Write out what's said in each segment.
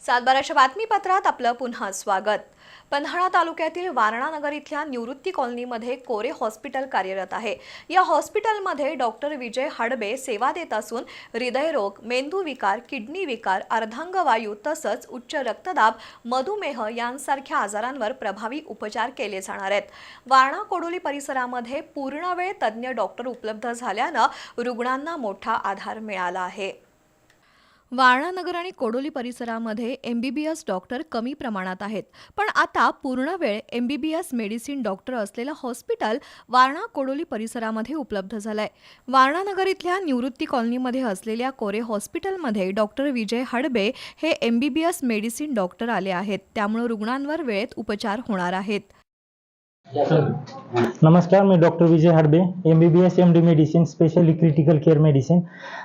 सातबाराच्या बातमीपत्रात आपलं पुन्हा स्वागत। पन्हाळा तालुक्यातील वारणा नगर इथल्या निवृत्ती कॉलनीमध्ये कोरे हॉस्पिटल कार्यरत आहे। या हॉस्पिटलमध्ये डॉक्टर विजय हडबे सेवा देत असून हृदयरोग, मेंदूविकार, किडनी विकार, अर्धांगवायू तसंच उच्च रक्तदाब, मधुमेह यांसारख्या आजारांवर प्रभावी उपचार केले जाणार आहेत। वारणा कोडोली परिसरामध्ये पूर्णवेळ तज्ञ डॉक्टर उपलब्ध झाल्यानं रुग्णांना मोठा आधार मिळाला आहे। वारणा नगर आणि कोडोली परिसरामध्ये MBBS डॉक्टर कमी प्रमाणात आहेत, पण आता पूर्णवेळ MBBS मेडिसिन डॉक्टर असलेलं हॉस्पिटल वारणा कोडोली परिसरामध्ये उपलब्ध झालंय। वारणा नगर इथल्या निवृत्ती कॉलनीमध्ये असलेल्या कोरे हॉस्पिटलमध्ये डॉक्टर विजय हडबे हे MBBS मेडिसिन डॉक्टर आले आहेत, त्यामुळे रुग्णांवर वेळेत उपचार होणार आहेत। नमस्कार, मी doctor Vijay Hadbe, MBBS MD medicine, specially critical care medicine.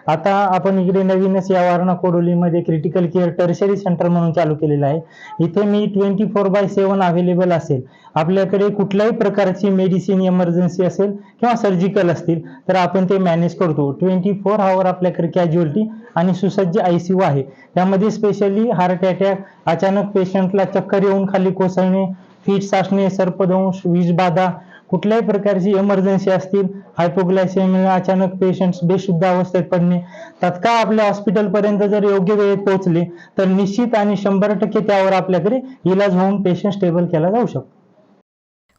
आता आपण इकडे नवीनच या वारणा कोडोलीमध्ये क्रिटिकल केअर टर्शरी सेंटर म्हणून चालू केलेलं आहे। इथे मी 24/7 अवेलेबल असेल। आपल्याकडे कुठल्याही प्रकारची मेडिसिन इमर्जन्सी असेल किंवा सर्जिकल असतील तर आपण ते मॅनेज करतो। 24 आवर आपल्याकडे कॅज्युअलिटी आणि सुसज्ज ICU आहे। त्यामध्ये स्पेशली हार्ट अटॅक, अचानक पेशंटला चक्कर येऊन खाली कोसळणे, फिट्स असणे, सर्पदंश, विषबाधा, कुठल्याही प्रकारची इमर्जन्सी असतील, हायपोग्लायसेमिया, अचानक पेशंट्स बेशुद्ध अवस्थेत पडणे, तत्काळ आपल्या हॉस्पिटलपर्यंत जर योग्य वेळेत पोहोचले तर निश्चित आणि 100% त्यावर आपल्याकडे इलाज होऊन पेशंट स्टेबल केला जाऊ शकतो।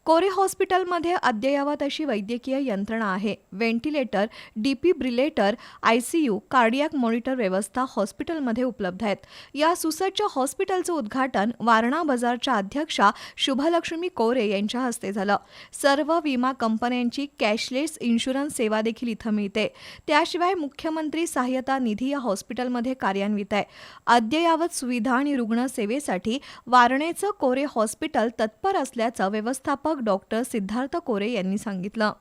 कोरे हॉस्पिटलमध्ये अद्ययावत अशी वैद्यकीय यंत्रणा आहे। Ventilator, defibrillator, ICU, cardiac monitor व्यवस्था हॉस्पिटलमध्ये उपलब्ध आहेत। या सुसज्ज हॉस्पिटलचं उद्घाटन वारणा बाजारच्या अध्यक्षा शुभलक्ष्मी कोरे यांच्या हस्ते झालं। सर्व विमा कंपन्यांची कॅशलेस इन्शुरन्स सेवा देखील इथं मिळते। त्याशिवाय मुख्यमंत्री सहाय्यता निधी या हॉस्पिटलमध्ये कार्यान्वित आहे। अद्ययावत सुविधा आणि रुग्णसेवेसाठी वारणेचं कोरे हॉस्पिटल तत्पर असल्याचं व्यवस्थापक डॉक्टर सिद्धार्थ कोरे यांनी सांगितलं।